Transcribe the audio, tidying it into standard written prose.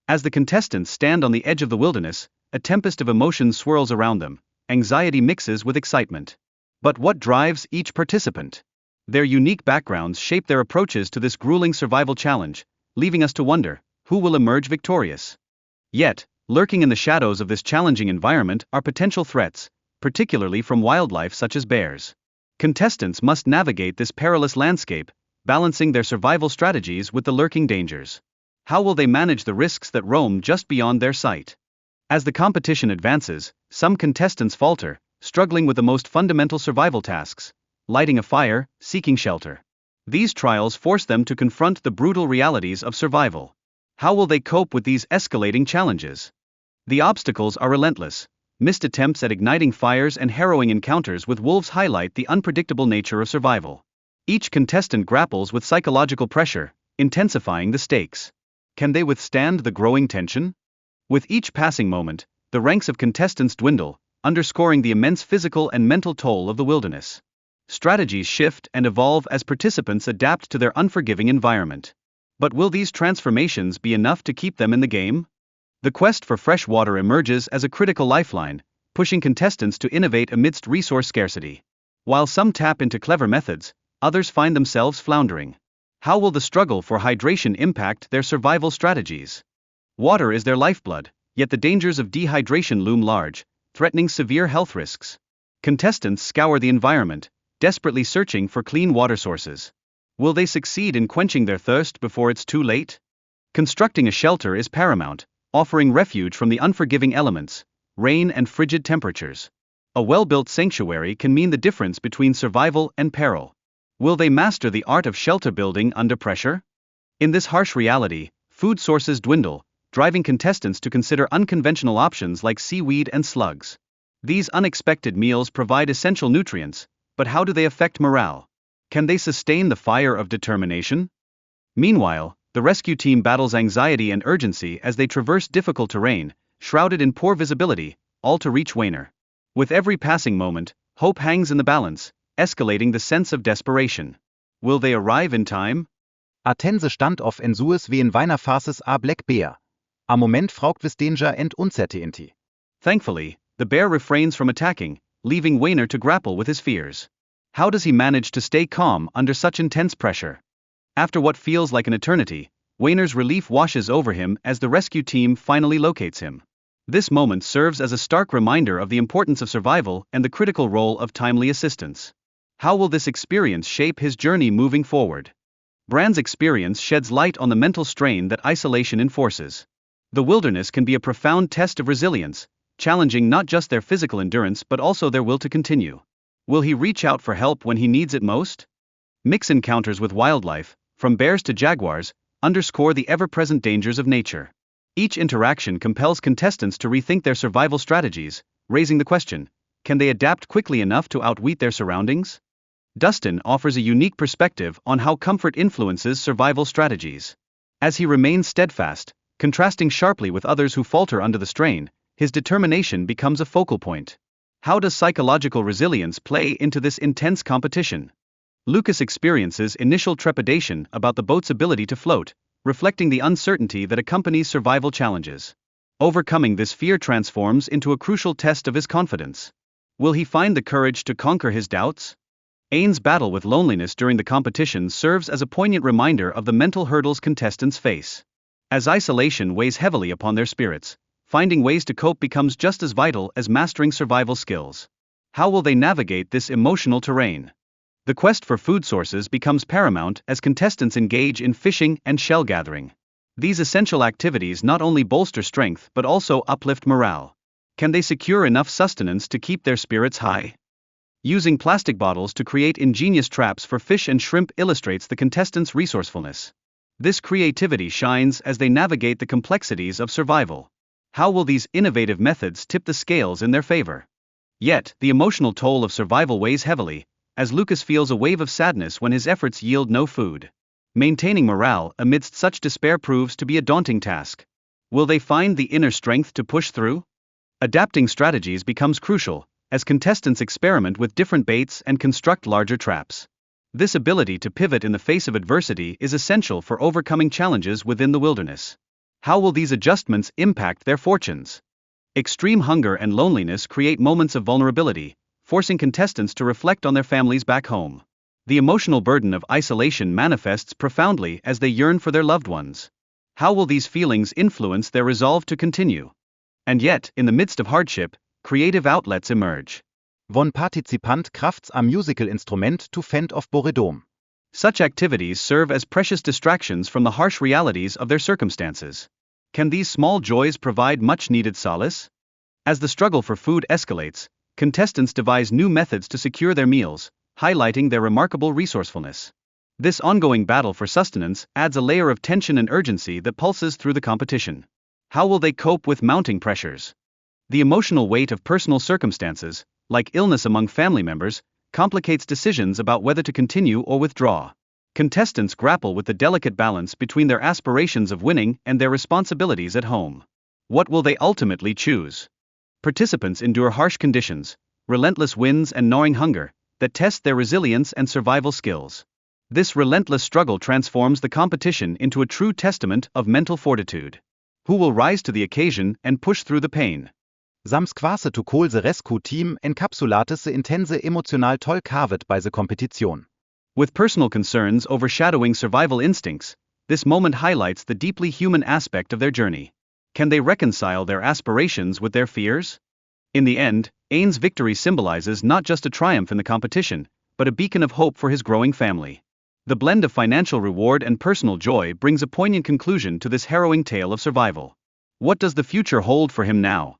As the contestants stand on the edge of the wilderness, a tempest of emotions swirls around them. Anxiety mixes with excitement. But what drives each participant? Their unique backgrounds shape their approaches to this grueling survival challenge, leaving us to wonder, who will emerge victorious? Yet, lurking in the shadows of this challenging environment are potential threats, particularly from wildlife such as bears. Contestants must navigate this perilous landscape, balancing their survival strategies with the lurking dangers. How will they manage the risks that roam just beyond their sight? As the competition advances, some contestants falter, struggling with the most fundamental survival tasks: lighting a fire, seeking shelter. These trials force them to confront the brutal realities of survival. How will they cope with these escalating challenges? The obstacles are relentless. Missed attempts at igniting fires and harrowing encounters with wolves highlight the unpredictable nature of survival. Each contestant grapples with psychological pressure, intensifying the stakes. Can they withstand the growing tension? With each passing moment, the ranks of contestants dwindle, underscoring the immense physical and mental toll of the wilderness. Strategies shift and evolve as participants adapt to their unforgiving environment. But will these transformations be enough to keep them in the game? The quest for fresh water emerges as a critical lifeline, pushing contestants to innovate amidst resource scarcity. While some tap into clever methods, others find themselves floundering. How will the struggle for hydration impact their survival strategies? Water is their lifeblood, yet the dangers of dehydration loom large, threatening severe health risks. Contestants scour the environment, desperately searching for clean water sources. Will they succeed in quenching their thirst before it's too late? Constructing a shelter is paramount, offering refuge from the unforgiving elements, rain and frigid temperatures. A well-built sanctuary can mean the difference between survival and peril. Will they master the art of shelter building under pressure? In this harsh reality, food sources dwindle, driving contestants to consider unconventional options like seaweed and slugs. These unexpected meals provide essential nutrients, but how do they affect morale? Can they sustain the fire of determination? Meanwhile, the rescue team battles anxiety and urgency as they traverse difficult terrain, shrouded in poor visibility, all to reach Wayner. With every passing moment, hope hangs in the balance, escalating the sense of desperation. Will they arrive in time? Atense stand auf en sues wie en Weiner fases a Black Bear. A moment fraugt vis danger and uncertainty. Thankfully, the bear refrains from attacking, leaving Wayner to grapple with his fears. How does he manage to stay calm under such intense pressure? After what feels like an eternity, Wayner's relief washes over him as the rescue team finally locates him. This moment serves as a stark reminder of the importance of survival and the critical role of timely assistance. How will this experience shape his journey moving forward? Brand's experience sheds light on the mental strain that isolation enforces. The wilderness can be a profound test of resilience, challenging not just their physical endurance but also their will to continue. Will he reach out for help when he needs it most? Mixed encounters with wildlife, from bears to jaguars, underscore the ever-present dangers of nature. Each interaction compels contestants to rethink their survival strategies, raising the question, can they adapt quickly enough to outwit their surroundings? Dustin offers a unique perspective on how comfort influences survival strategies. As he remains steadfast, contrasting sharply with others who falter under the strain, his determination becomes a focal point. How does psychological resilience play into this intense competition? Lucas experiences initial trepidation about the boat's ability to float, reflecting the uncertainty that accompanies survival challenges. Overcoming this fear transforms into a crucial test of his confidence. Will he find the courage to conquer his doubts? Ane's battle with loneliness during the competition serves as a poignant reminder of the mental hurdles contestants face. As isolation weighs heavily upon their spirits, finding ways to cope becomes just as vital as mastering survival skills. How will they navigate this emotional terrain? The quest for food sources becomes paramount as contestants engage in fishing and shell gathering. These essential activities not only bolster strength but also uplift morale. Can they secure enough sustenance to keep their spirits high? Using plastic bottles to create ingenious traps for fish and shrimp illustrates the contestants' resourcefulness. This creativity shines as they navigate the complexities of survival. How will these innovative methods tip the scales in their favor? Yet, the emotional toll of survival weighs heavily, as Lucas feels a wave of sadness when his efforts yield no food. Maintaining morale amidst such despair proves to be a daunting task. Will they find the inner strength to push through? Adapting strategies becomes crucial, as contestants experiment with different baits and construct larger traps. This ability to pivot in the face of adversity is essential for overcoming challenges within the wilderness. How will these adjustments impact their fortunes? Extreme hunger and loneliness create moments of vulnerability, forcing contestants to reflect on their families back home. The emotional burden of isolation manifests profoundly as they yearn for their loved ones. How will these feelings influence their resolve to continue? And yet, in the midst of hardship, creative outlets emerge. Von Partizipant krafts am Musical-Instrument to fend of Boredom. Such activities serve as precious distractions from the harsh realities of their circumstances. Can these small joys provide much-needed solace? As the struggle for food escalates, contestants devise new methods to secure their meals, highlighting their remarkable resourcefulness. This ongoing battle for sustenance adds a layer of tension and urgency that pulses through the competition. How will they cope with mounting pressures? The emotional weight of personal circumstances, like illness among family members, complicates decisions about whether to continue or withdraw. Contestants grapple with the delicate balance between their aspirations of winning and their responsibilities at home. What will they ultimately choose? Participants endure harsh conditions, relentless winds and gnawing hunger, that test their resilience and survival skills. This relentless struggle transforms the competition into a true testament of mental fortitude. Who will rise to the occasion and push through the pain? Sams kvase to kol se rescue team encapsulates se intense emotional toll kavet bei se Kompetition. With personal concerns overshadowing survival instincts, this moment highlights the deeply human aspect of their journey. Can they reconcile their aspirations with their fears? In the end, Ain's victory symbolizes not just a triumph in the competition, but a beacon of hope for his growing family. The blend of financial reward and personal joy brings a poignant conclusion to this harrowing tale of survival. What does the future hold for him now?